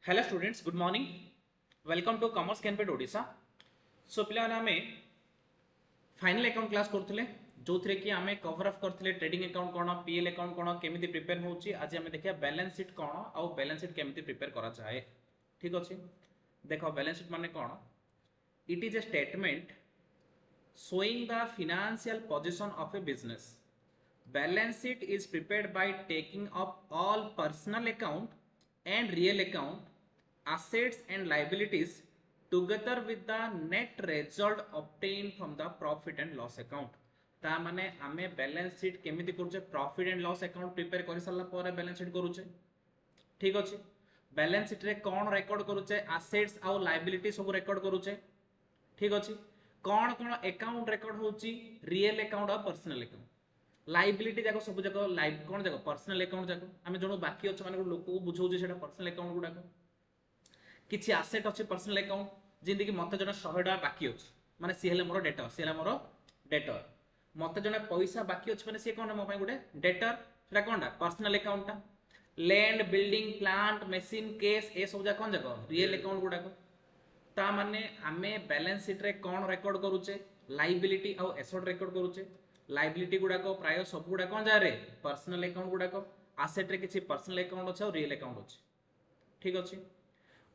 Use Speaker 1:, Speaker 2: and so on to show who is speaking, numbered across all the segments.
Speaker 1: Hello students, good morning. Welcome to commerce कैंपेड Odisha. So पिला आमे फाइनल अकाउंट क्लास करथिले जोथरे कि आमे कवर अप करथिले ट्रेडिंग अकाउंट कोन, पीएल अकाउंट कोन, केमिति प्रिपेयर होउची। आज आमे देखिया बैलेंस शीट कोन आ बैलेंस शीट केमिति प्रिपेयर करा जाए। ठीक अछि, देखो बैलेंस शीट माने कोन? It is a statement showing the financial position of a business. Balance sheet is prepared by taking up all personal account and real account, assets and liabilities together with the net result obtained from the profit and loss account. ता माने आमे balance sheet केमिति करूचे? Profit and loss account prepare कर सारा पर balance sheet करूचे। ठीक अछि, बैलेंस शीट रे कोन रिकॉर्ड करूचे? एसेट्स आउ लायबिलिटी सब रिकॉर्ड करूचे। ठीक अछि, कौन कौन अकाउंट रिकॉर्ड होची? रियल अकाउंट और पर्सनल अकाउंट। लायबिलिटी जाको सब जाको लाइव कौन जाको पर्सनल अकाउंट जाको आमे जणो बाकी अछि माने लोक को बुझौजे सेटा पर्सनल अकाउंट गुडाको। किछि एसेट अछि पर्सनल अकाउंट जेंति कि मते जणो 100 टका बाकी अछि माने सी हेले मोर डेटर, सी हेले मोर डेटर। मते जणो पैसा बाकी अछि माने सी कोन मो पय गुडे डेटर, सेटा कोनटा पर्सनल अकाउंट ता। Land, building, plant, machine, cash ए सब जा कोन जाको रियल अकाउंट गुडाको। ता माने आमे बैलेंस शीट रे कोन रिकॉर्ड करूचे? लायबिलिटी आउ एसेट रिकॉर्ड करूचे। लायबिलिटी गुडाको प्राय सब गुडा कोन जा रे पर्सनल अकाउंट गुडाको। एसेट रे किछि पर्सनल अकाउंट अछि और रियल अकाउंट अछि। ठीक अछि,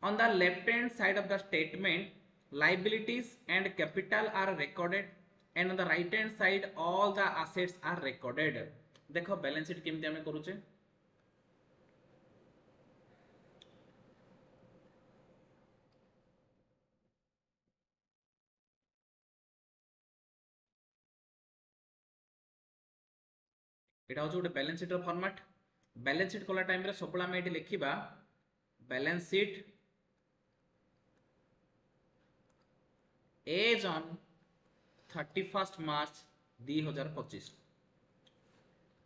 Speaker 1: on the left hand side of the statement liabilities and capital are recorded and on the right hand side all the assets are recorded. देखो balance sheet केमिति आमे करूचे? एटा होचे गोटे बैलेंस शीट रो फॉर्मेट। बैलेंस शीट कला time रे सबला हम एठी लिखिबा balance sheet as on 31 March 2025।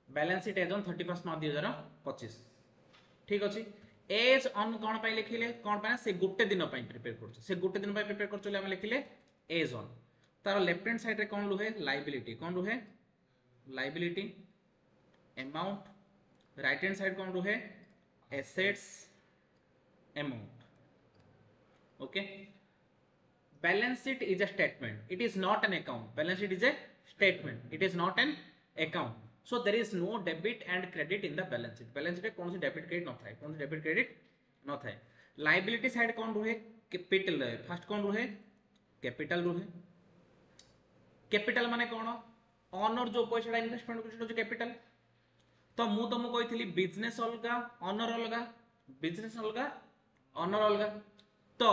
Speaker 1: Balance sheet as on 31 March 2025। ठीक अछि, एज ऑन कोन पय लिखिले? कोन पय से गुटे दिन पय प्रिपेयर करछ, से गुटे दिन पय प्रिपेयर करछ हम लिखिले एज ऑन। तार लेफ्ट हैंड साइड रे कोन रुहे? लायबिलिटी। कोन रुहे? Liability amount. Right hand side कौन रुहे? Assets amount. Okay, balance sheet is a statement, it is not an account. Balance sheet is a statement, it is not an account. So there is no debit and credit in the balance sheet. Balance sheet कौन सी debit credit न थाए, कौन सी debit credit न थाए। Liability side कौन रुहे? Capital रहे। फर्स्ट कौन रुहे? कैपिटल रुहे। कैपिटल माने कौन? ऑनर जो पैसा इन्वेस्टमेंट करछ कैपिटल। तो मु तुमको कही बिजनेस अलग ऑनर अलग, बिजनेस अलग ऑनर अलग। तो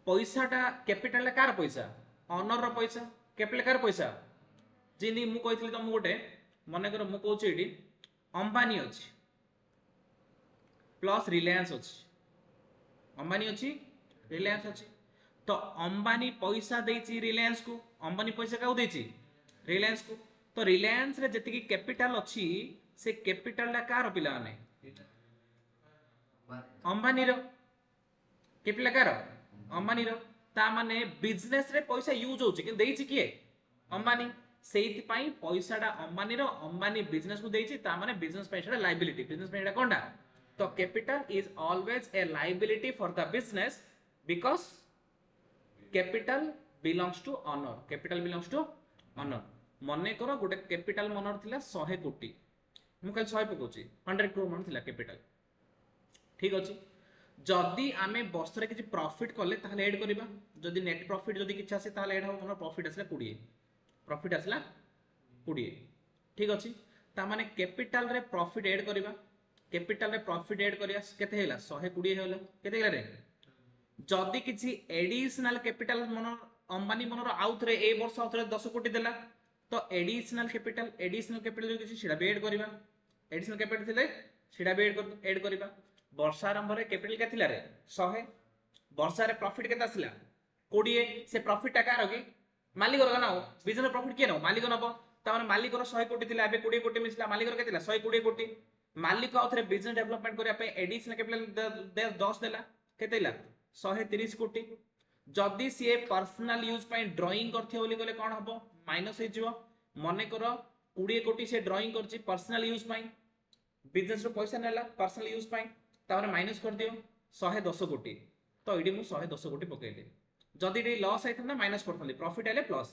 Speaker 1: पैसाटा कैपिटल कार पैसा? ऑनर रो पैसा। कैपिटल कार पैसा? जिंदी मु कही तुमको गोटे मन कर मु कहूँ ये अंबानी अच्छी प्लस रिलायंस अच्छी, अंबानी अच्छी रिलायंस अच्छी। तो अंबानी पैसा देछि रिलायंस को, अंबानी पैसा क्या देछि रिलायंस को। तो रिलायंस रे जति की कैपिटल अच्छी से कैपिटल ला कार पिला ने अंबानी रो। कैपिटल कार अंबानी रो। ता माने बिजनेस रे पैसा यूज होछि कि देछि किए? अंबानी। सेहित पई पैसाटा अंबानी रो, अंबानी बिजनेस को देछि, ता माने बिजनेस पैसाटा लायबिलिटी। बिजनेस पैसाटा कोनटा? तो capital is always a liability for the business because capital belongs to owner. Capital belongs to owner. मने करो गोटे कैपिटल मनर थिला 100 कोटी, मु कल 100 पकोछि 100 करोड़ मन थिला कैपिटल। ठीक अछि, जदि आमे वर्ष रे किछि प्रॉफिट कले ताहले ऐड करबा। जदि नेट प्रॉफिट जदि किछि आसे ताहले ऐड हो मन प्रॉफिट आसला 20, प्रॉफिट आसला 20। ठीक अछि, ता माने कैपिटल रे प्रॉफिट ऐड करबा। कैपिटल रे प्रॉफिट ऐड करिया केते हेला? 120 हेला। केते हेला रे? जदि किछि एडिशनल कैपिटल मन अंबानी मनर आउथरे ए वर्ष आउथरे 10 कोटी देला, तो एडिशनल कैपिटल जो किछि सेडा भी ऐड करबा। एडिशनल कैपिटल थिले सेडा भी ऐड करबा। वर्ष आरंभ रे कैपिटल के थिला रे 100, वर्ष रे प्रॉफिट केता आसला 20। से प्रॉफिट टा कार कि मालिक रो ना हो। बिजनेस प्रॉफिट के न मालिक नबो। ता माने मालिक रो 100 कोटी थिला, एबे 20 कोटी मिसला, मालिक रो के थिला 120 कोटी। मालिक आउथरे बिजनेस डेवलपमेंट करिया पे एडिशनल कैपिटल 10 देला, केते हिला 130 कोटी। जदि सी पर्सनल यूज पई ड्राइंग करथियो बोली कहले कोन हबो? माइनस हे जिवो। मने करो 20 कोटी से ड्राइंग करछि पर्सनल यूज पई, बिजनेस रो पैसा नेला पर्सनल यूज पई, तापर माइनस कर दियो। 110 कोटी तो ये मुझे 110 कोटी पकईली जदि ये लॉस होता ना माइनस करते प्रॉफिट है प्लस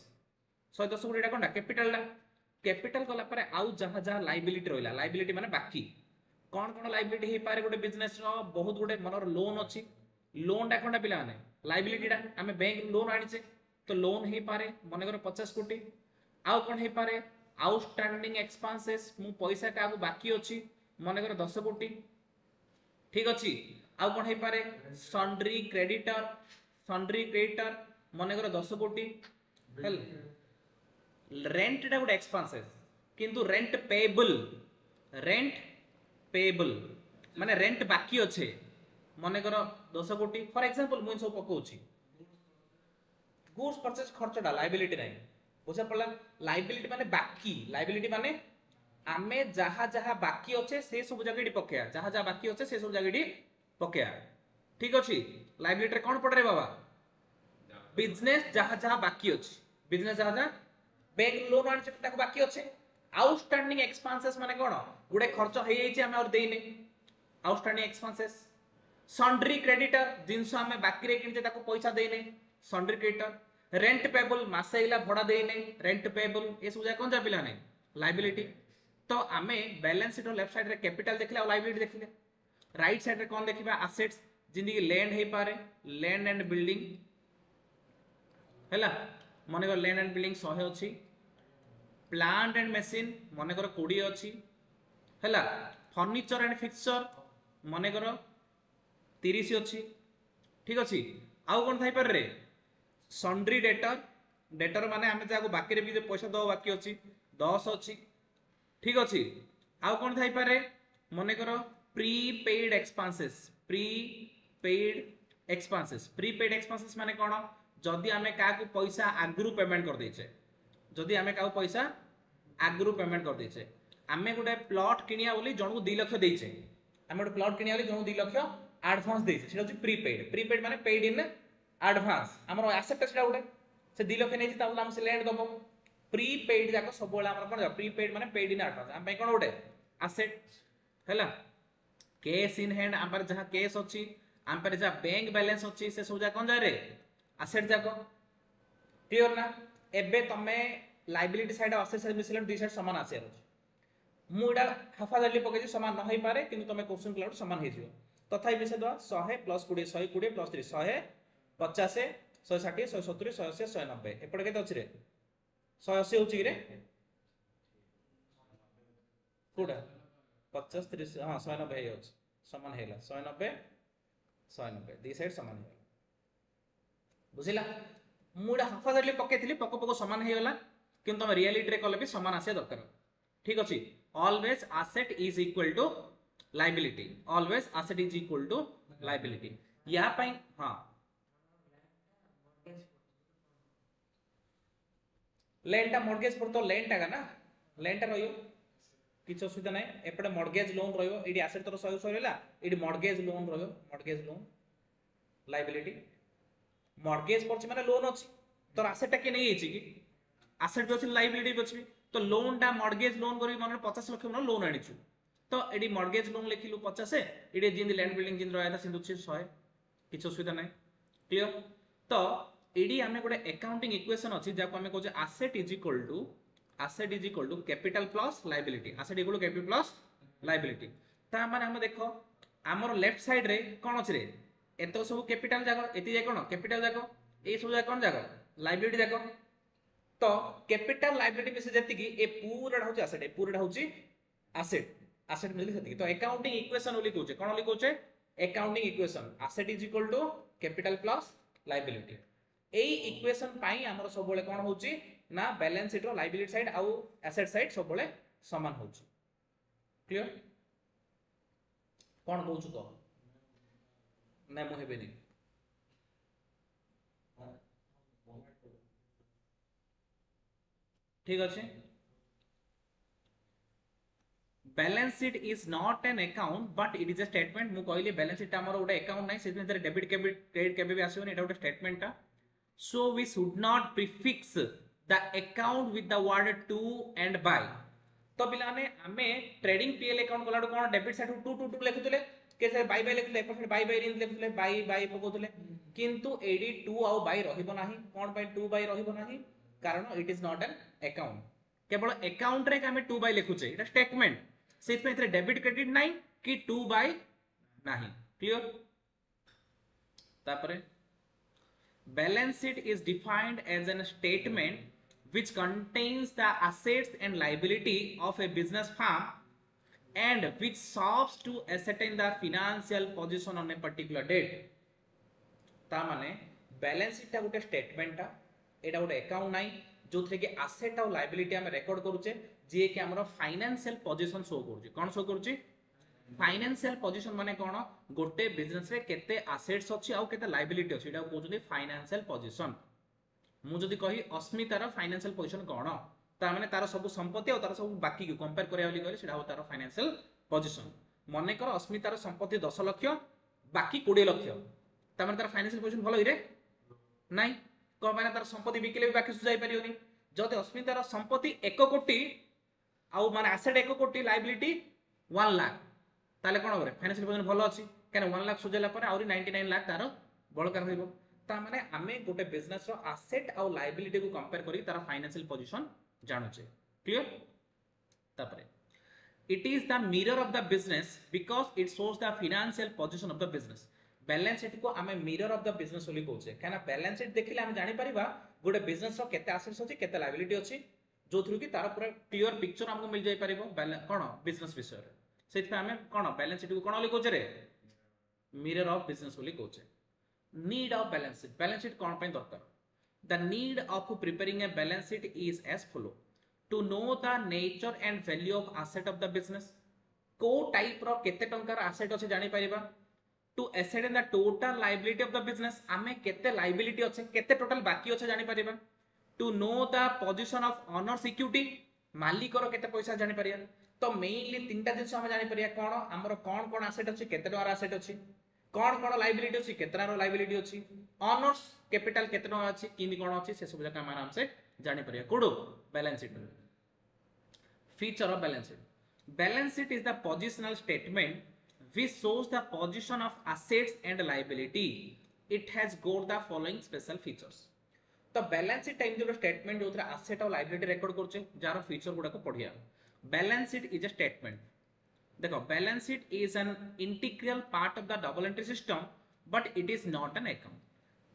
Speaker 1: 110 कोटी कौन कैपिटाल कैपिटाल गला आउ जहाँ जहाँ लाइबिलिटी रहा लाइबिलिटी माने बाकी कौन कौन लाइबिलिटी हो पारे गोटे बिजनेस बहुत गुटे मनर लोन अच्छी लोन टा कौन पिला लाइबिलिटी आम बैंक लोन आनीचे तो लोन हो पारे मनकर 50 कोटी आउ कौन हो पारे आउटस्टैंडिंग एक्सपेंसेस मु पैसा क्या बाकी अच्छी मनकर 10 कोटी ठीक अच्छी आउ कौन हो पारे सन्ड्री क्रेडिटर मनकर 10 कोटी रेंट टा गोटे एक्सपेंसेस किंतु रेंट पेएबल माने रेंट बाकी अच्छे मनकर 10 कोटी फॉर एग्जांपल मुझे सब पकाउछि गुड्स परचेज खर्चटा लाइबिलिटी नहीं बुझा पड़ा लाइबिलिटी माने बाकी लाइबिलिटी माने आमे जहाँ जहाँ बाकी अच्छे से सब जगह पकेया जहाँ जहाँ बाकी अच्छे से सब जगह पकेया ठीक अच्छी लाइबिलिटी कौन पड़े बाबा बिजनेस जहाँ जहाँ बाकी अच्छे बिजनेस जहाँ जहाँ बैंक लोन आनी बाकी अच्छे आउटस्टैंडिंग एक्सपेंसेस माने कौन गुडे खर्च हो जाइए आम और देने आउटस्टैंडिंग एक्सपेंसेस सन्ड्री क्रेडिटर जिनस आम बाकी किणचे पैसा देने सन्ड्री क्रेडिटर रेंट पेबल मसला भड़ा देने रेंट पेबल ये सब कौन जा पिला लाइबिलिटी तो आम बैलेंस शीट लेफ्ट साइड रे कैपिटल देखले और लाइबिलिटी देखले राइट साइड रे कौन देखिबा एसेट्स जिंदगी लैंड हे पारे लैंड एंड बिल्डिंग हैला मनकर लैंड एंड बिल्डिंग 100 अच्छी प्लांट एंड मशीन मनकर 20 अच्छी हैला फर्निचर एंड फिक्सचर मनकर 30 अच्छी ठीक अच्छी आउ कौन थाई पारे सन्ड्री डेटर माने आमे जाको बाकी रे भी पैसा दो बाकी अच्छी 10 अच्छी ठीक अच्छी आउ कौन थाई पारे मनकर प्रीपेड एक्सपेंसेस माने कौन जदि आमे काकू पैसा आगरू पेमेंट कर देछे जदि आमे काकू पैसा आगरू पेमेंट कर देछे आमे गोटे प्लॉट किनिया बोली जनकू 2 लाख देछे आमे गोटे प्लॉट किनिया बोली जनकू 2 लाख एडवांस देछे सेटा होची प्रीपेड माने पेड इन एडवांस हमर एसेट सेटा गोटे से 2 लाख नेछि ताबला हम से लैंड दबो प्रीपेड जाको सब बोला हमर कोन प्रीपेड माने पेड इन एडवांस हम कोन गोटे एसेट हैला कैश इन हैंड आम पर जहाँ कैश अच्छी आम पर जहाँ बैंक बैलेंस अच्छी से सब कौन जाए एसेट जाक क्लियर ना एबे तमे लाइबिलिटी साइड एसेट साइड मिसले दुई साइड समान आसी मुझा हाफाजारली पकई समान न हो पारे कि तुम क्वेश्चन कला समान हो तथा मिसे दवा 100 प्लस 20 120 प्लस 30 150 160 170 180 190 एपटे केते अछि रे 180 होछि रे कोडा 50 30 हां 190 हे अछि समान हेला 190 दी साइड समान हेला बुझिला मुडा हाफाजारली पकेइथिली पको समान हे गला किंतु हम रियलिटी रे कले भी समान आसे दरकार ठीक अछि always asset is equal to liability always asset is equal to liability या पई हां लेंटा मॉर्गेज पर तो लेंटा का ना लेंटा रहियो किछ असुविधा नै एपटे मॉर्गेज लोन रहियो एडी एसेट तो 100 रहला एडी मॉर्गेज लोन रहियो मॉर्गेज लोन लायबिलिटी मॉर्गेज परछि माने लोन अछि तो एसेट के नै हिची कि एसेट भी अछि लायबिलिटी भी अछि तो लोन टा मॉर्गेज लोन करी माने 50 लाख मन लोन आनिछु तो एडी मॉर्गेज लोन लिखिलु 50 एडी जिंद लैंड बिल्डिंग जिंद रहता सिंधु 100 किछ असुविधा नै क्लियर तो एडी हमें गोटे अकाउंटिंग इक्वेशन अछि जाको हमें कहू asset is equal to capital plus liability asset equal to capital plus liability ता माने हम देखो हमर लेफ्ट साइड रे कोन अछि रे एतो सब कैपिटल जाको एति जाय कोन कैपिटल जाको ए सब जाय कोन जाको लायबिलिटी जाको तो कैपिटल लायबिलिटी में से जति की ए पूरा होची एसेट ए पूरा होची एसेट मिलि जति तो अकाउंटिंग इक्वेशन ओली कहूचे कोन ओली कहूचे accounting equation asset is equal to capital plus liability एई इक्वेशन पाई हमर सब बेले कोन होची ना बैलेंस शीट रो लायबिलिटी साइड आउ एसेट साइड सब बेले समान होची क्लियर कोन कहूछु तो ना मु हेबेनी ठीक अच्छे balance sheet is not an account but it is a statement मु कहली बैलेंस शीट हमर गोटे अकाउंट नै सेति में डेबिट क्रेडिट केबे भी आसीबो एटा गोटे स्टेटमेंट ता so we should not prefix the account with the word to and by तो पिलाने हमें ट्रेडिंग पीएल अकाउंट कोला कोन डेबिट साइड 2 2 2 लिखुतले के से बाय बाय लिखले एपट बाय बाय इन लिखले बाय बाय पकोतले किंतु एडी 2 आउ बाय रहिबो नाही कोन बाय 2 बाय रहिबो नाही कारण it is not an account केवल अकाउंट रे हमें 2 बाय लिखुचे एटा स्टेटमेंट सेत में इतरे डेबिट क्रेडिट नाही कि 2 बाय नाही क्लियर तापरे balance sheet is defined as a statement which contains the assets and liability of a business firm and which serves to ascertain the financial position on a particular date ता माने balance sheet टा गोटे statement टा एटा गोटे account नाही जो थे कि एसेट और लायबिलिटी हम रेकॉर्ड करूचे जे कि हमरो फाइनेंशियल पोजीशन शो करूची कोन शो करूची फाइनेंशियल पोजीशन माने कोन गोटे बिजनेस रे केते एसेट्स अछि आ केते लायबिलिटी अछि एटा कहउछथि फाइनेंशियल पोजीशन मु जदी कहि अस्मितार फाइनेंशियल पोजीशन कोन ता माने तार सब संपत्ति और तार सब बाकी को कंपेयर करिया बोली कहले सेटा हो तार फाइनेंशियल पोजीशन मने कर अस्मितार संपत्ति 10 लाख बाकी 20 लाख ता माने तार फाइनेंशियल पोजीशन भलो हिरे नाही को माने तार संपत्ति बिकिले भी बाकी सुजाई परियोनी जदि अस्मितार संपत्ति 1 कोटी आ माने एसेट 1 कोटी लायबिलिटी 1 लाख ताले कोन होरे फाइनेंशियल पोजीशन भलो अछि केन 1 लाख सुजेला परे आउरी 99 लाख तार बळकार होइबो ता माने आमे गोटे बिजनेस रो एसेट आ लायबिलिटी को कंपेयर करी तार फाइनेंशियल पोजीशन जानुचे क्लियर तापरे it is the mirror of the business because it shows the financial position of the business balance sheet को आमे मिरर ऑफ द बिजनेस बोली कहउचे काना बैलेंस शीट देखिले हम जानि परिबा गोटे बिजनेस रो केते एसेट्स अछि केते लायबिलिटी अछि जो थ्रू कि तार पूरा क्लियर पिक्चर हमको मिल जाय परिबो कोन बिजनेस विषय रे सेति आमे कोन बैलेंस शीट को कोन बोली कहउचे रे मिरर ऑफ बिजनेस बोली कहउचे नीड ऑफ बैलेंस शीट कोन पे दरकार the need of preparing a balance sheet is as follow to know the nature and value of asset of the business को टाइप रो केते टंकार asset अछि जानि परिबा to ascertain the total liability of the business आमे केते liability अछि केते total बाकी अछि जानि परिबा to know the position of owners equity मालिक रो केते पैसा जानि परिया तो मेनली तीनटा जिंस हम जानि परिया कोन हमरो कोन एसेट अछि केते टंकार एसेट अछि कोन लायबिलिटी अछि केतनारो लायबिलिटी अछि ऑनर्स कैपिटल केतना अछि किनि कोन अछि से सब जका आराम से जानि परिया कोडो balance sheet feature of balance sheet is the positional statement which shows the position of assets and liability it has got the following special features तो बैलेंस शीट टाइम जो स्टेटमेंट जो एसेट और लायबिलिटी रिकॉर्ड करछे जार feature गुडा को पढिया balance sheet is a statement देखो balance sheet is an integral part of the double entry system but it is not an account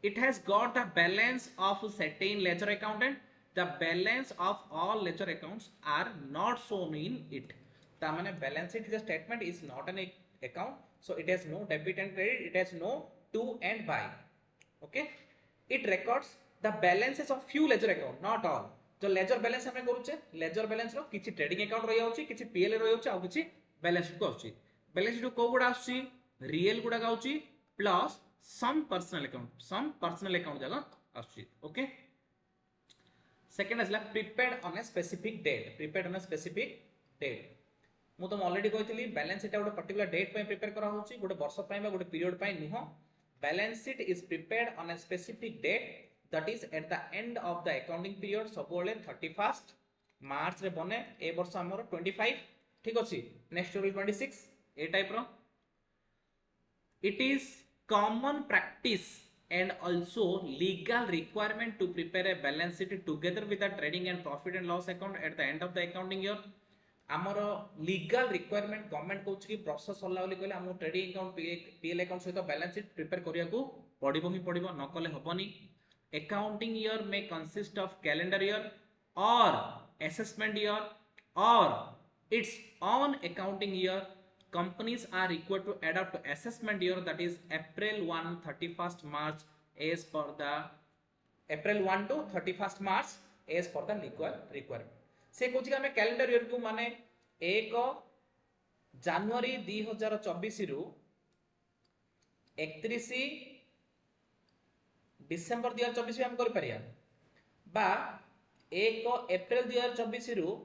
Speaker 1: it has got the balance of certain ledger account and the balance of all ledger accounts are not shown in it ता माने balance sheet is a statement is not an account so it has no debit and credit it has no to and by okay it records the balances of few ledger account not all जो ledger balance हमें करूचे ledger balance रो किछि trading account रहि जाउची किछि PL रहि जाउची आ किछि बैलेंस शीट को आउची बैलेंस शीट को गुडा आउची रियल गुडा आउची प्लस सम पर्सनल अकाउंट जगह आउची ओके सेकंड असला prepared on a specific date मु तो ऑलरेडी कहतली बैलेंस शीट गोटे पर्टिकुलर डेट पे प्रिपेयर करा होची गोटे वर्ष पे बा गोटे पीरियड पे नुह balance sheet is prepared on a specific date that is at the end of the accounting period सब बोले 31 मार्च रे बने ए वर्ष हमर 25 ठीक अछि नेक्स्ट विल 26 ए टाइप रो it is common practice and also legal requirement to prepare a balance sheet together with the trading and profit and loss account at the end of the accounting year amaro legal requirement government coach की process होला बोली कहले हम trading account PL account सहित balance sheet prepare करिया को पडिबो ही पडिबो न कले हबनी accounting year may consist of calendar year or assessment year or its own accounting year companies are required to adopt assessment year that is April 1 31st March as per the April 1 to 31st March as per the legal requirement से कोची का हमें calendar year को माने 1 जनवरी 2024 रु 31 December 2024 हम कर परिया बा 1 अप्रैल 2024 रु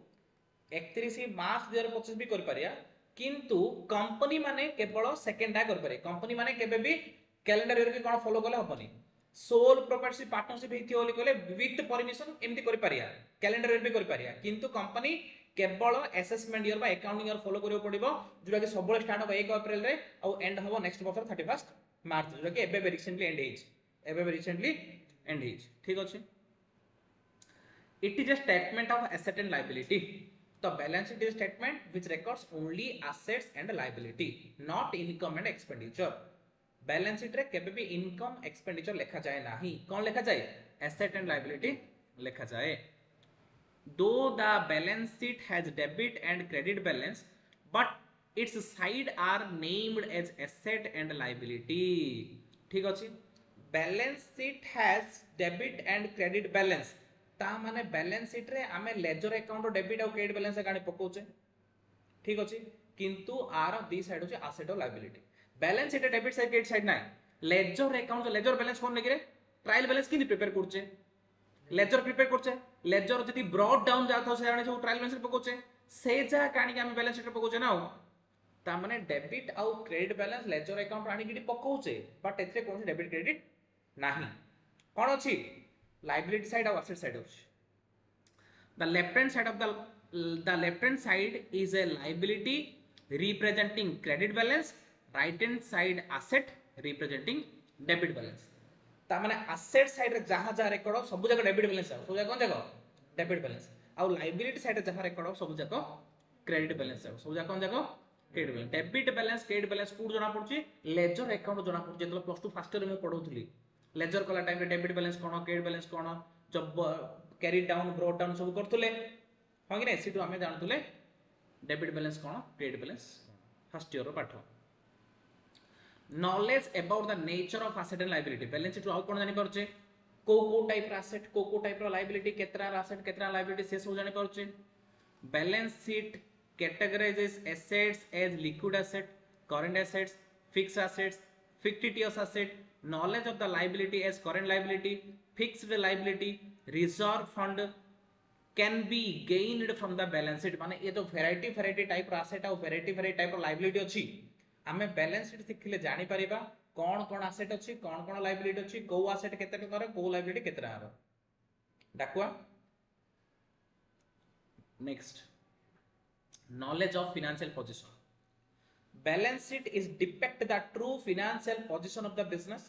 Speaker 1: 31 मार्च 2025 भी कर परिया किंतु कंपनी माने केवल सेकंड डा कर पारे कंपनी माने केबे भी कैलेंडर ईयर के कोन फॉलो करले हबनी सोल प्रोप्राइटरशिप पार्टनरशिप हेतियो बोली कहले विथ परमिशन एमती कर पारिया कैलेंडर ईयर भी कर पारिया किंतु कंपनी केवल असेसमेंट ईयर बा अकाउंटिंग ईयर फॉलो करियो पड़िबो जोटा कि सबले स्टार्ट हो 1 अप्रैल रे और एंड हो नेक्स्ट वर्ष 31 मार्च जोटा कि एबे रिसेंटली एंड हेज एबे रिसेंटली एंड हेज ठीक अछि it is a statement of asset and liability the balance sheet is a statement which records only assets and liability not income and expenditure balance sheet रे केबे भी income expenditure लिखा जाए नाही कौन लिखा जाए asset and liability लिखा जाए though the balance sheet has debit and credit balance but its side are named as asset and liability ठीक अछि balance sheet has debit and credit balance ता माने बैलेंस शीट रे आमे लेजर अकाउंट डेबिट और credit balance गाणी पकोचे ठीक अछि किंतु आर दी साइड होचे एसेट और liability balance sheet debit side credit side नाही लेजर अकाउंट लेजर बैलेंस कोन नेगिरे ट्रायल बैलेंस किनि प्रिपेयर करचे लेजर प्रिपेयर करचे लेजर जदी ब्रॉड डाउन जाथो से आने जो ट्रायल बैलेंस पकोचे से जा काणी के आमे बैलेंस शीट पकोचे ना ता माने डेबिट और क्रेडिट बैलेंस लेजर अकाउंट आनी किडी पकोचे बट एथरे कोन डेबिट क्रेडिट नाही कोन अछि liability side or asset side the left hand side of the left hand side is a liability representing credit balance right hand side asset representing debit balance ता माने asset side रे जहां जहां record सब जगह debit balance सब जगह कोन जगह डेबिट बैलेंस और liability side रे जहां रेकॉर्ड सब जगह क्रेडिट बैलेंस सब जगह कोन जगह credit balance debit balance credit balance code जणा पड़ची लेजर अकाउंट जणा पड़ची जेतलो प्लस 2 फर्स्ट ईयर में पढौथली लेजर कला टाइम रे डेबिट बैलेंस कोन क्रेडिट बैलेंस कोन जब कैरी डाउन ब्रोड डाउन सब करथुले हो कि नै सिटु हमें जानथुले डेबिट बैलेंस कोन क्रेडिट बैलेंस फर्स्ट ईयर रो पाठ knowledge about the nature of asset and liability balance sheet आउ कोन जानि परचे को टाइप रा एसेट को टाइप रा लायबिलिटी केतरा एसेट केतरा लायबिलिटी से सब जानि परचे balance sheet categorizes assets as liquid asset current assets fixed assets fictitious asset knowledge of the liability as current liability fixed liability reserve fund can be gained from the balance sheet माने ये जो variety type asset और variety type liability अछि हमें balance sheet सिखिले जानि परिबा कोन asset अछि कोन liability अछि को asset केते टका रे को liability केते टका रे Dakua next knowledge of financial position balance sheet is depict the true financial position of the business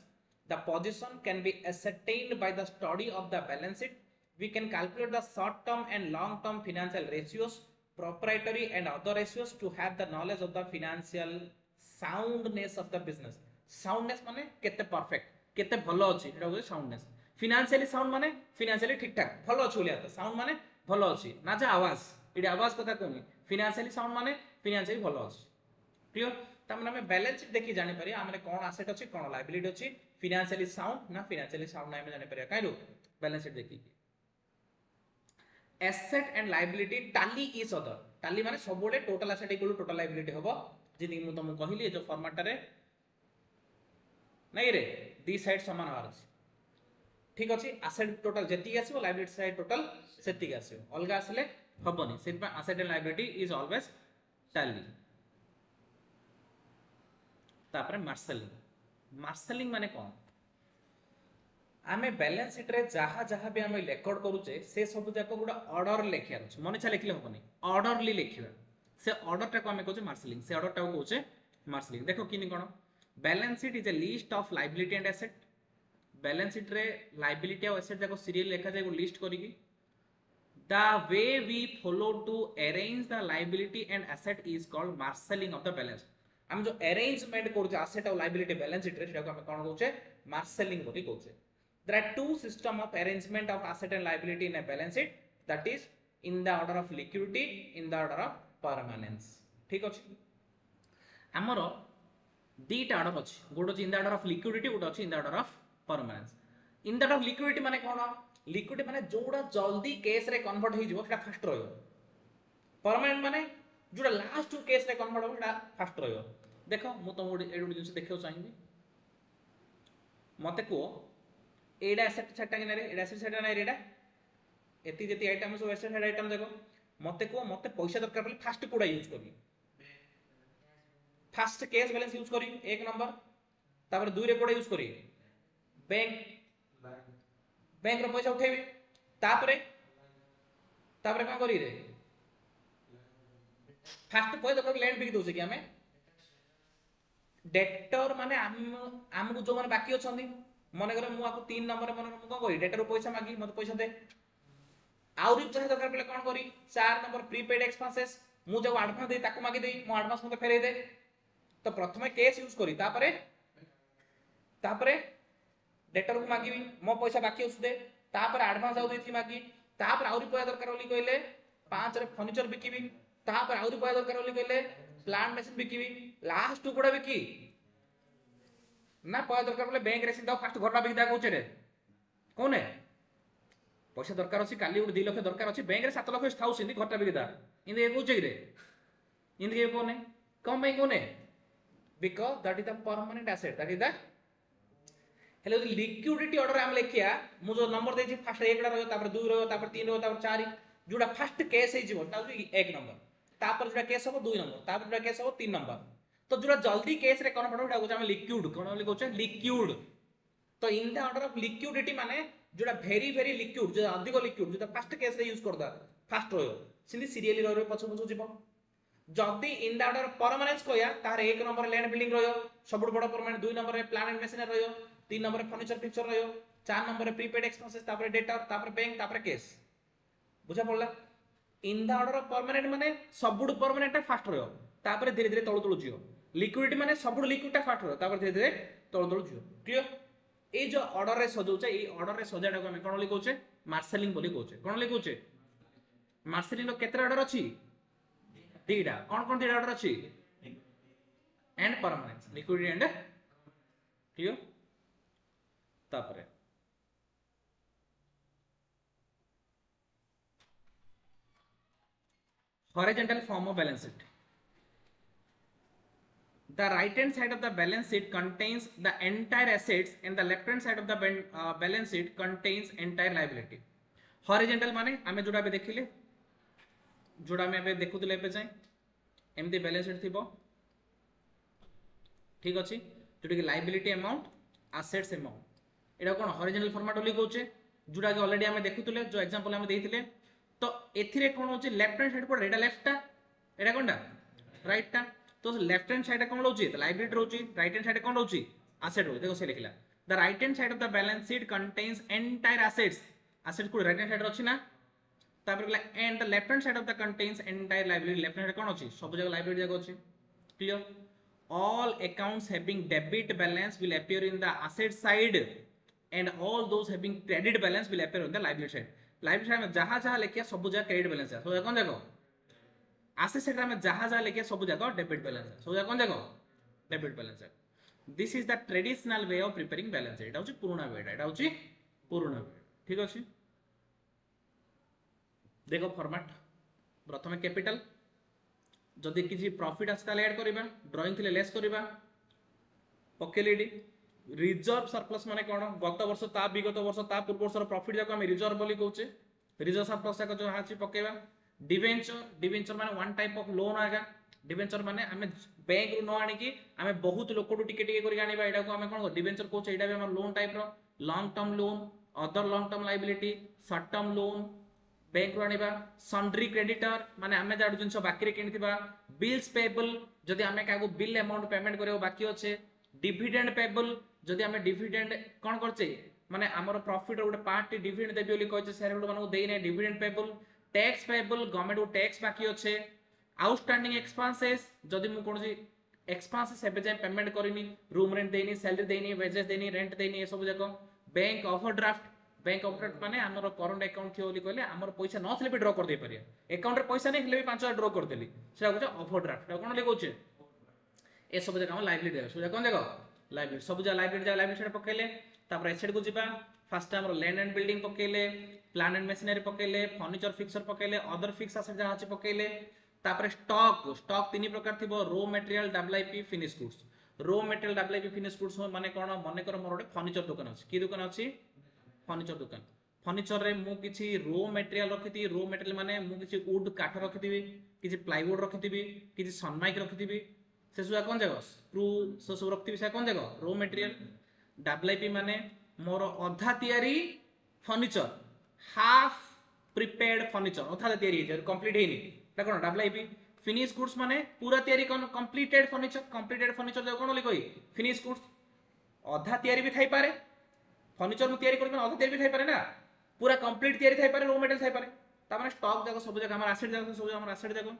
Speaker 1: the position can be ascertained by the study of the balance sheet we can calculate the short term and long term financial ratios proprietary and other ratios to have the knowledge of the financial soundness of the business soundness माने केते perfect केते भलो अछि एटा होय soundness financially sound माने financially ठीक ठाक भलो अछि बोलिया त sound माने भलो अछि ना जे आवाज एटा आवाज कथा कोनी financially sound माने financially भलो अछि क्लियर त हम बैलेंस शीट देखि जानि पारि हमरे कोन एसेट अछि कोन लायबिलिटी अछि financially sound ना financially sound ना हम जानि पारि काइरो बैलेंस शीट देखि asset and liability tally each other tally माने सबोले total asset equal to total liability होबो जिनि मु तुम कहिली जो फॉर्मेट रे नै रे दी साइड समान हवार अछि ठीक अछि एसेट टोटल जति आसीबो लायबिलिटी साइड टोटल सेति आसीबो अलगा आसले हबनी सेति asset and liability is always tally तापर मार्शलिंग माने कोन आमे बैलेंस शीट रे जहा जहा भी आमे रेकॉर्ड करूचे से सब जाको गुडा ऑर्डर लेखिया अछि मने छा लेखिले हबनी ऑर्डरली लेखिबा से ऑर्डर टा को आमे कहूचे मार्शलिंग से ऑर्डर टा को कहूचे मार्शलिंग देखो किनि कोन balance sheet is a list of liability and asset balance sheet रे लायबिलिटी और एसेट जाको सीरियल लेखा जाय लिस्ट करिकी the way we follow to arrange the liability and asset is called marshalling of the balance हम जो arrangement करछे asset और लायबिलिटी बैलेंस शीट रे सेटा को हम कोन कहूचे मार्शलिंग बोली कहूचे there are two system of arrangement of asset and liability in a balance sheet that is in the order of liquidity in the order of permanence ठीक अछि हमरो दीटा ऑर्डर अछि गोटो in the order of liquidity गोटो अछि in the order of permanence in the order of liquidity माने कोन लिक्विडिटी माने जोडा जल्दी केस रे कन्वर्ट हो जिवो सेटा फास्ट रहयो परमानेंट माने जोडा लास्ट केस रे कन्वर्ट हो सेटा फास्ट रहयो देखो मु तुम एडुड जिंस देखियो चाहिबी मते को एडा एसेट सेटा कि नै एडा एसेट सेटा नै रेडा एति जति आइटम सब एसेट आइटम देखो मते को मते पैसा दरकार पले फास्ट कोडा यूज करी फास्ट कैश बैलेंस यूज करी एक नंबर तापर दुई रे कोडा यूज करी बैंक रो पैसा उठेबी तापरे का करी रे फास्ट पैसा दरकार लैंड बिक दउछे कि हमें डेटर माने हमको जो माने बाकी अछंती मन कर मु आपको 3 नंबर मन मु कोन करी डेटर पैसा मागी मते पैसा दे आउरी चाहे दरकार पले कोन करी 4 नंबर प्रीपेड एक्सपेंसेस मु जो एडवांस दे ताको मागी दे मु एडवांस मते फेरे दे तो प्रथमे कैश यूज करी तापरे तापरे डेटर को मागी मो पैसा बाकी उस दे तापर एडवांस आउ देथि मागी तापर आउरी पैसा दरकार होली कहले 5 रे फर्नीचर बिकिबी तापर आउरी पैसा दरकार होली कहले प्लांट मशीन बिकिबी लास्ट टुकड़ा बिकी ना पैसा दरकार बोले बैंक रे सिंदा फास्ट घरटा बिकदा कहउचे रे कोन है पैसा दरकार अछि काली 2 लाख दरकार अछि बैंक रे 7 लाख थाउ सिंदी घरटा बिकदा इने कहउचे रे इने कोन है कम बैंक कोन है because that is the permanent asset that is the hello liquidity order हम लेखिया मु जो नंबर देछि फास्ट 1 रा रहयो तापर 2 रहयो तापर 3 रहयो तापर 4 जोडा फास्ट कैश हे जिवो ता 1 नंबर तापर जोडा कैश हो 2 नंबर तापर जोडा कैश हो 3 नंबर तो जोडा जल्दी कैश रे कोन पडो हम लिक्विड कोन बोली कहउछ लिक्विड तो इन द ऑर्डर ऑफ लिक्विडिटी माने जोडा वेरी वेरी लिक्विड जो अधिक लिक्विड जो फास्ट कैश रे यूज करदा फास्ट रहयो सिंधी सीरियली रहयो पछ पछ जिवो जदी इन द ऑर्डर परमानेंस कहया तार 1 नंबर लैंड बिल्डिंग रहयो सबुठ बड़ परमानेंट 2 नंबर रे प्लांट एंड मशीनरी रहयो 3 नंबर फर्नीचर पिक्चर रहयो 4 नंबर प्रीपेड एक्सपेंसेस तापर डेटा तापर बैंक तापर कैश बुझा पड़ला इन द ऑर्डर ऑफ परमानेंट माने सबुड परमानेंट फास्ट रहयो तापर धीरे धीरे तळु तळु जियो लिक्विडिटी माने सबुड लिक्विड फास्ट रहयो तापर धीरे धीरे तळु तळु जियो क्लियर ए जो ऑर्डर रे सजौचे ए ऑर्डर रे सजाडा को हम कोन लिखौचे मार्शलिंग बोली कहौचे कोन लिखौचे मार्शलिंग रो केतरा ऑर्डर अछि दीडा कोन दीडा ऑर्डर अछि and permanence liquidity and clear तापरे horizontal form of balance sheet the right hand side of the balance sheet contains the entire assets and the left hand side of the balance sheet contains entire liability horizontal माने आमे जोडा बे देखिले जोडा में बे देखुतले पे जाय एमती बैलेंस शीट थिबो ठीक अछि जोडा कि लायबिलिटी अमाउंट एसेट्स अमाउंट एडा कोन हॉरिजॉन्टल फॉर्मेट ओली कहउचे जोडा कि ऑलरेडी हमें देखुतले जो एग्जांपल हमें देइथिले तो एथिरे कोन होचे लेफ्ट हैंड साइड पर एडा लेफ्ट टा एडा कोनटा राइट टा तो लेफ्ट हैंड साइड कोन रहउची तो लायबिलिटी रहउची राइट हैंड साइड कोन रहउची एसेट रहउची देखो से लिखला the right hand side of the balance sheet contains entire assets asset को राइट हैंड साइड रहउची ना तापर and the left hand side of the contains entire liability left hand कोन होची सब जगह लायबिलिटी जगह होची clear all accounts having debit balance will appear in the asset side and all those having credit balance will appear on the liability side liability side में जहां जहां लिखिया सब जगह क्रेडिट बैलेंस है सब जगह कौन जगह asset side में जहां जहां लिखिया सब जगह डेबिट बैलेंस है सब जगह कौन जगह डेबिट बैलेंस है this is the traditional way of preparing balance sheet एटा होची पुराना वे एटा होची पुराना वे ठीक अछि देखो फॉर्मेट प्रथमे कैपिटल जदि किसी प्रॉफिट आस्ता ऐड करिबा ड्राइंग थिले लेस करिबा पकेलेडी रिजर्व सरप्लस माने कोन गत वर्ष ता विगत वर्ष ता पूर्व वर्ष प्रॉफिट जाको हम रिजर्व बोली कहउचे रिजर्व सरप्लस जाको जो हाची पकेबा डिवेंचर माने वन टाइप ऑफ लोन आगा डिवेंचर माने हमें बैंक रु न आनी की हमें बहुत लोक टू टिके टिके करी आनीबा एटा को हमें कोन डिवेंचर कहउचे एटा भी हमर लोन टाइप रो long term loan other long term liability short term loan bank रो आनीबा सन्ड्री क्रेडिटर माने हमें जाडू जिंस बाकी रे किनिथिबा बिल्स पेबल जदि हमें कागो बिल अमाउंट पेमेंट करियो बाकी अछि डिविडेंड पेबल जदि हमें डिविडेंड कोन करछे माने हमर प्रॉफिट रो गोटे पार्ट डिविडेंड देबी बोली कहछे शेयर होल्डर मानको देई नै dividend payable tax payable government को टैक्स बाकी अछि आउटस्टैंडिंग एक्सपेंसेस जदि मु कोनसी एक्सपेंसेस एबे जाय पेमेंट करिनी रूम रेंट देनी सैलरी देनी वेजेस देनी रेंट देनी ए सब जको बैंक ओवरड्राफ्ट बैंक ओवरड्राफ्ट माने हमर करंट अकाउंट थियो बोली कहले हमर पैसा नथले भी ड्रॉ कर दे परिया अकाउंट रे पैसा नै हले भी 5000 ड्रॉ कर देली सेटा कहछ ओवरड्राफ्ट कोन ले कहछ ए सब जगह हम लायबिलिटी है सब कोन जगह लायबिलिटी सब जगह लायबिलिटी से पकेले तापर एसेट को जिबा first time land and building पकेले प्लांट एंड मशीनरी पकेले फर्नीचर फिक्सर पकेले अदर फिक्स एसेट जहां अछि पकेले तापर स्टॉक तीन प्रकार थिबो raw material WIP finish goods raw material WIP finish goods माने कोन माने कर मोर गोटे फर्नीचर दुकान अछि की दुकान अछि फर्नीचर दुकान फर्नीचर रे मु किछि रॉ मटेरियल रखिति रॉ मटेरियल माने मु किछि वुड काठ रखितिबी किछि प्लाईवुड रखितिबी किछि सनमाइक रखितिबी से सुआ कोन जगह स्क्रू से सब रखितिबी से कोन जगह रॉ मटेरियल डब्ल्यूआईपी माने मोर अधा तयारी फर्नीचर हाफ प्रिपेयर्ड फर्नीचर अधा तयारी हे कंप्लीट हेनी ता कोन डब्ल्यूआईपी फिनिश गुड्स माने पूरा तयारी कंप्लीटेड फर्निचर जो कोन लिखोई फिनिश गुड्स अधा तयारी भी थाई पारे फर्निचर मु तयारी करी अधा तयारी भी थाई पारे ना पूरा कंप्लीट तयारी थाई पारे रो मटेरियल थाई पारे ता माने स्टॉक जाको सब जगह हमर एसेट जाको सब हमर एसेट जाको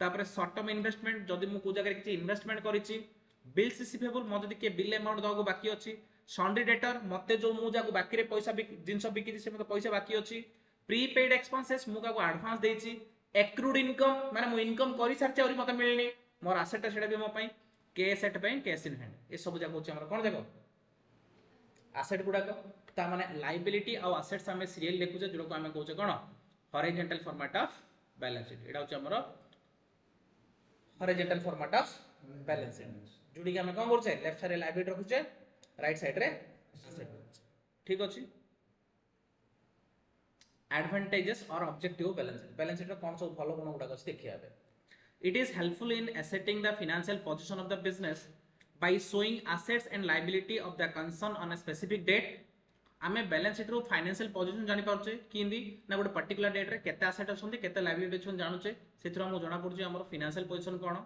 Speaker 1: तापर शॉर्ट टर्म इन्वेस्टमेंट जदि मु को जगह किछि इन्वेस्टमेंट करिछि बिल्स रिसीवेबल म जदि के बिल अमाउंट दको बाकी अछि सन्ड्री डेटर मते जो मु जाको बाकी रे पैसा जिंस बिकिछि से मते पैसा बाकी अछि प्रीपेड एक्सपेंसेस मु काको एडवांस देछि एक्रूड इनकम माने मु इनकम करि सारछि और मते मिलनी मोर एसेट सेटा भी मो पई के एसेट पई कैश इन हैंड ए सब जाको अछि हमर कोन जाको एसेट गुडा को ता माने लायबिलिटी आ एसेट्स हमें सीरियल देखुचे जोको हमें कहउचे कोन horizontal format of balance sheet एडा अछि हमर horizontal format of balance sheet जोडी के हमें कोन करछे लेफ्ट साइड रे लायबिलिटी रखुचे राइट साइड रे एसेट ठीक अछि एडवांटेजेस और ऑब्जेक्टिव बैलेंस शीट रो कोन सब भलो गुण गुडा अछि देखिया बे it is helpful in assessing the financial position of the business by showing assets and liability of the concern on a specific date आमे बैलेंस शीट रो फाइनेंशियल पोजीशन जानि पारछे किंदी ना गोटे पर्टिकुलर डेट रे केते एसेट अछंती केते लायबिलिटी अछन जानुचे सेथरो हम जणा पड़छ हमर financial position cone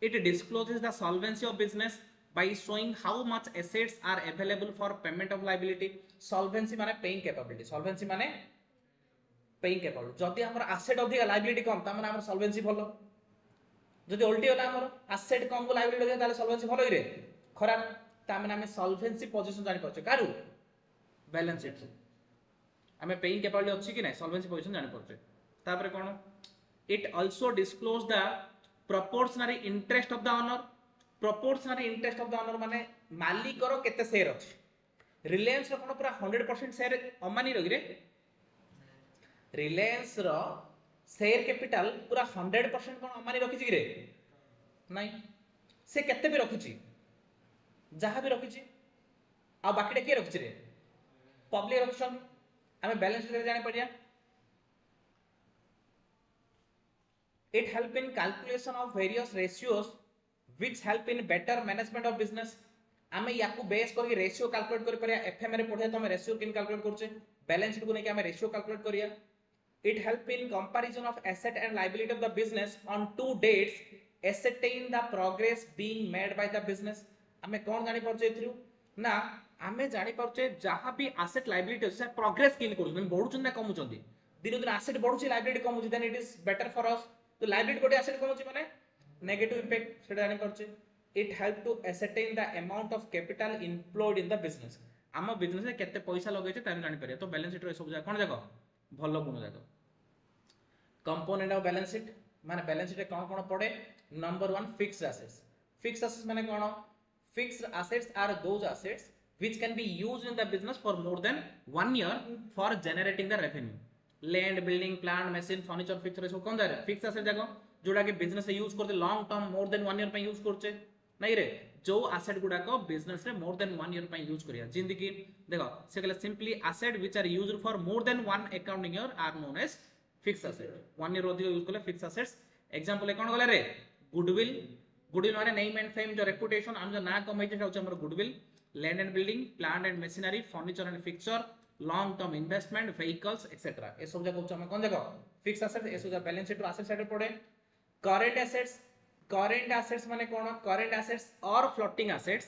Speaker 1: it discloses the solvency of business by showing how much assets are available for payment of liability solvency माने पेइंग कैपेबिलिटी solvency माने पेइंग कैपेबिलिटी जदी हमर एसेट अधिक लायबिलिटी कम त माने हमर सॉल्वेंसी भलो जदी उल्टी होला हमर एसेट कम को लायबिलिटी अधिक ताले सॉल्वेंसी भलो रे खराब त माने हम सॉल्वेंसी पोजीशन जानि परछे कारू बैलेंस शीट हमें पेइंग कैपेबिलिटी अछि कि नै सॉल्वेंसी पोजीशन जानि परछे तापर कोन it also disclose the proprietary interest of the owner proprietary interest of the owner माने मालिक रो केते शेयर अछि रिलायंस रो कोन पूरा 100% शेयर अमानी रहि रे रिलायंस रो शेयर कैपिटल पूरा 100% कोन अमानी रखि छि रे नै से केते भी रखि छि जहां भी रखि छि आ बाकीटे के रखि छि रे पब्लिक रखछन हमें बैलेंस शीट जानि पड़िया it help in calculation of various ratios which help in better management of business आमे याकू बेस करके रेशियो कैलकुलेट कर परिया एफएम रे पढे तो हम रेशियो किन कैलकुलेट करछे बैलेंस शीट को नेके हमें रेशियो कैलकुलेट करिया it help in comparison of asset and liability of the business on two dates ascertain the progress being made by the business आमे कोन जानि परछे एथरु ना आमे जानि परछे जहां भी एसेट लायबिलिटी से प्रोग्रेस किन करू हम बढ़ुछन ना कमुचंदी दिन दिन एसेट बढ़ुची लायबिलिटी कमुची then it is better for us तो लायबिलिटी कोटे एसेट कमुची माने नेगेटिव इंपैक्ट सेटा जानि परछे it help to ascertain the amount of capital employed in the business आम बिजनेस रे केते पैसा लगैछे तार जानि परिया तो बैलेंस शीट रे सब जा कोन जाको भलो गुण जाको कंपोनेंट ऑफ बैलेंस शीट माने बैलेंस शीट रे कोन पड़े नंबर 1 फिक्स्ड एसेट्स माने कोन fixed assets are those assets which can be used in the business for more than 1 year for generating the revenue land building plant machine furniture fixture सब कोन जारे fixed asset जाको जोडा के business रे use करते long term more than 1 year पे use करछे नहीं रे जो एसेट गुडा को बिजनेस रे मोर देन 1 ईयर पे यूज करिया जिंदगी की देखो से कहले simply asset which are used for more than 1 accounting year are known as fixed asset 1 year अधिक यूज करले फिक्स्ड एसेट्स एग्जांपल कोन गले रे गुडविल माने नेम एंड फेम जो रेपुटेशन हम जो ना कमाई छै होछ हमर goodwill land and building plant and machinery furniture and fixture long term investment vehicles etcetera ए सब जगह हम कोन जगह फिक्स्ड एसेट ए सब बैलेंस शीट एसेट साइड पड़े करंट एसेट्स माने कोन करंट एसेट्स और floating assets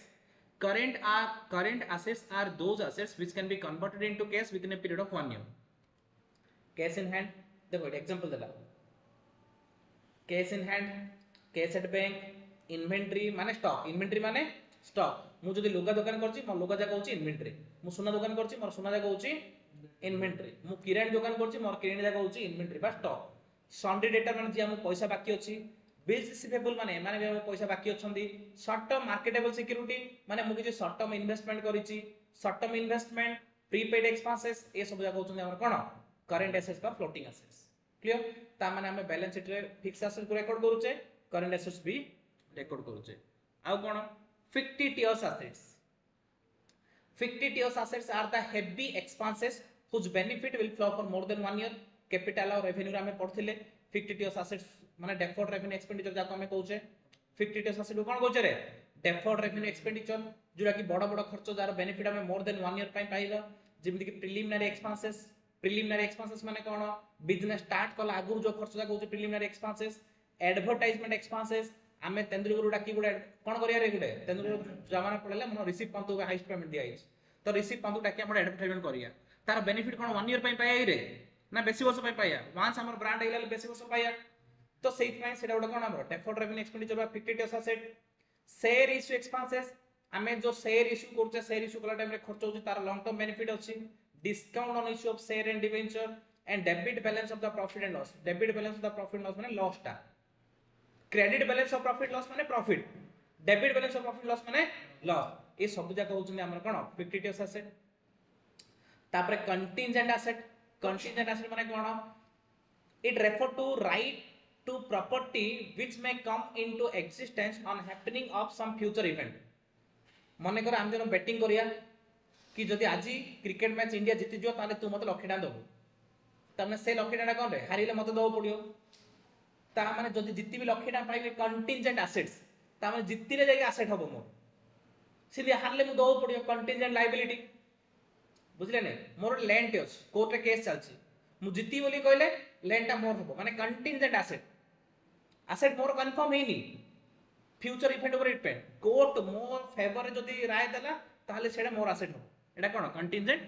Speaker 1: current assets are those assets which can be converted into cash within a period of 1 year cash in hand देखो example देला cash in hand cash at bank inventory माने stock मु जदी लुगा दुकान करछि मोर लुगा जागा होछि इन्वेंटरी मु सोना दुकान करछि मोर सोना जागा होछि इन्वेंटरी मु किराणा दुकान करछि मोर किराणा जागा होछि इन्वेंटरी बा स्टॉक सन्डे डेटर माने जे हम पैसा बाकी अछि बिल्स रिसीवेबल माने भी हम पैसा बाकी अछंदी शॉर्ट टर्म मार्केटेबल सिक्योरिटी माने मु कि शॉर्ट टर्म इन्वेस्टमेंट करिछि short term investment prepaid expenses ए सब जागा होछन हमर कोन करंट एसेट्स का फ्लोटिंग एसेट्स क्लियर ता माने हम बैलेंस शीट रे फिक्स्ड एसेट्स को रिकॉर्ड करूचे करंट एसेट्स भी रिकॉर्ड करूचे आ कोन fictitious assets are the heavy expenses whose benefit will flow for more than 1 year capital और revenue रे हमें पढ़थिले fictitious assets माने deferred revenue expenditure जाको हमें कहउचे fictitious asset कोन कहउचे रे deferred revenue expenditure जोरा कि बड़ बड़ खर्च जार बेनिफिट हमें more than 1 year पई पाइबा जेमिति कि preliminary expenses माने कोन बिजनेस स्टार्ट कला आगु जो खर्च जाको कहउचे preliminary expenses एडवर्टाइजमेंट एक्सपेंसेस आमे तेंदुलुरु डाकी गुडे कोन करिया रे गुडे तेंदुलुरु जमाना पड़ले मन रिसीव पंतु हाईएस्ट पेमेंट दिया है तो रिसीव पंतु डाकी हम एडवर्टाइजमेंट करिया तार बेनिफिट कोन 1 ईयर पई पाया रे ना बेसी वर्ष पई पाया वांस हमर ब्रांड आइला बेसी वर्ष पाया तो सेहि पई सेटा गुडे कोन हमर डेफर्ड रेवेन्यू एक्सपेंडिचर बा fixed asset share issue expenses आमे जो शेयर इश्यू करते शेयर इश्यू कला टाइम रे खर्च होची तार लॉन्ग टर्म बेनिफिट अछि discount on issue of share and debenture and debit balance of the profit and loss debit balance of the profit loss माने लॉस टा credit balance of profit loss माने profit debit balance of profit loss माने loss ए सब जाक होचुंदी हमर कोन फिक्टिटियस एसेट तापर कंटिजेंट एसेट माने कोन it refer to right to property which may come into existence on happening of some future event माने कर हम जनो बैटिंग करिया कि जदि आज क्रिकेट मैच इंडिया जीति जो ताले तू मते लक्षटा दबो तमने से लक्षटा कोन रे हारिले मते दबो पड़ियो ता माने जदि जिति भी लक्षटा पाइबे कंटिजेंट एसेट्स ता माने जितिले जाय एसेट हबो मोर सिधे हारले मु दबो पड़ियो कंटिजेंट लायबिलिटी बुझले ने मोर लैंड टे अछि कोर्ट रे केस चलछि मु जिति बोली कहले लैंड ता मोर हबो माने कंटिजेंट एसेट मोर कंफर्म हेनी फ्यूचर इवेंट ओवर डिपेंड कोर्ट मोर फेवर जदि राय देला ताले सेडा मोर एसेट हबो एटा कोन कंटिजेंट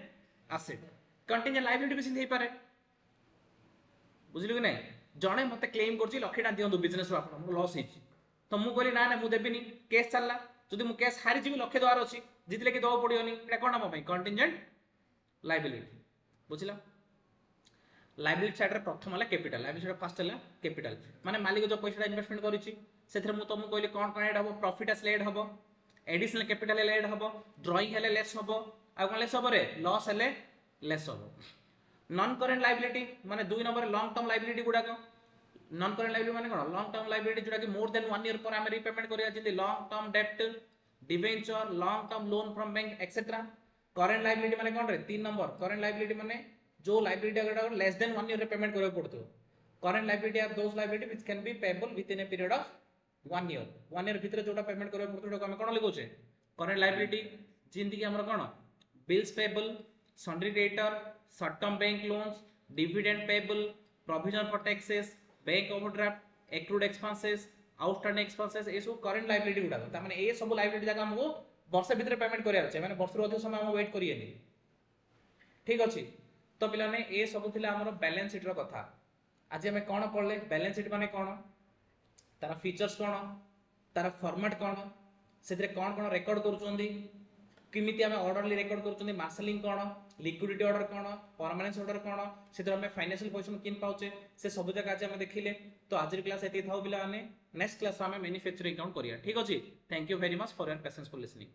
Speaker 1: लायबिलिटी भी सिंधे पारे बुझिलु कि नै जणे मते क्लेम करछि लक्षटा दियंतु बिजनेस रो आपन लॉस हिची तो मु कहली ना ना मु देबिनी केस चलला जदि मु केस हारि जिबि लक्ष दवार अछि जितले कि दव पडियोनी एटा कोन हम पई कंटिजेंट लायबिलिटी बुझिला लायबिलिटी साइड रे प्रथम हला कैपिटल लायबिलिटी फर्स्ट हला कैपिटल माने मालिक जो पैसा इन्वेस्टमेंट करिछि सेथरे मु तुमु कहली कोन कोन एड हबो प्रॉफिट एस लेड हबो एडिशनल कैपिटल लेड हबो ड्राइंग हेले लेस हबो आ कोन लेस हबो रे लॉस हेले लेस हबो नॉन करेंट लायबिलिटी माने 2 नंबर लॉन्ग टर्म लायबिलिटी गुडा को नॉन करेंट लायबिलिटी माने कोन लॉन्ग टर्म लायबिलिटी जोडा कि मोर देन 1 ईयर पर हम रीपेमेंट करिया जिते लॉन्ग टर्म डेब्ट debenture long term loan from bank etcetera current liability माने कोन रे 3 नंबर करेंट लायबिलिटी माने जो लायबिलिटी अगर लेस देन 1 ईयर पेमेंट करिया पड़तो current liability are those liability which can be payable within a period of 1 year भीतर जोटा payment करिया पड़तो जोटा हम कोन लिखोचे करेंट लायबिलिटी जिंदगी कि हमर कोन bills payable sundry debtor short term bank loans dividend payable provision for taxes bank overdraft accrued expenses outstanding expenses ए सब करेंट लायबिलिटी गुडा त माने ए सब लायबिलिटी जाका हमको वर्ष भीतर पेमेंट करिया छै माने वर्ष रो अधिक समय हम वेट करियेनी ठीक अछि तो पिला ने ए सब थिला हमर बैलेंस शीट रो कथा आज हम कोन पढले बैलेंस शीट माने कोन तार फीचर्स कोन तार फॉर्मेट कोन सेतरे कोन कोन रिकॉर्ड करूचोंदी किमिति हमें ऑर्डरली रिकॉर्ड करूचोंदी मार्शलिंग कोन लिक्विडिटी ऑर्डर कोन परमानेंस ऑर्डर कोन सेतरे हमें फाइनेंशियल पोजीशन किन पाउचे से सब जगह आज हम देखिले तो आज क्लास एती थाउ पिला माने नेक्स्ट क्लास में मैन्युफैक्चरिंग अकाउंट करिया ठीक अछि thank you very much for your patience for listening.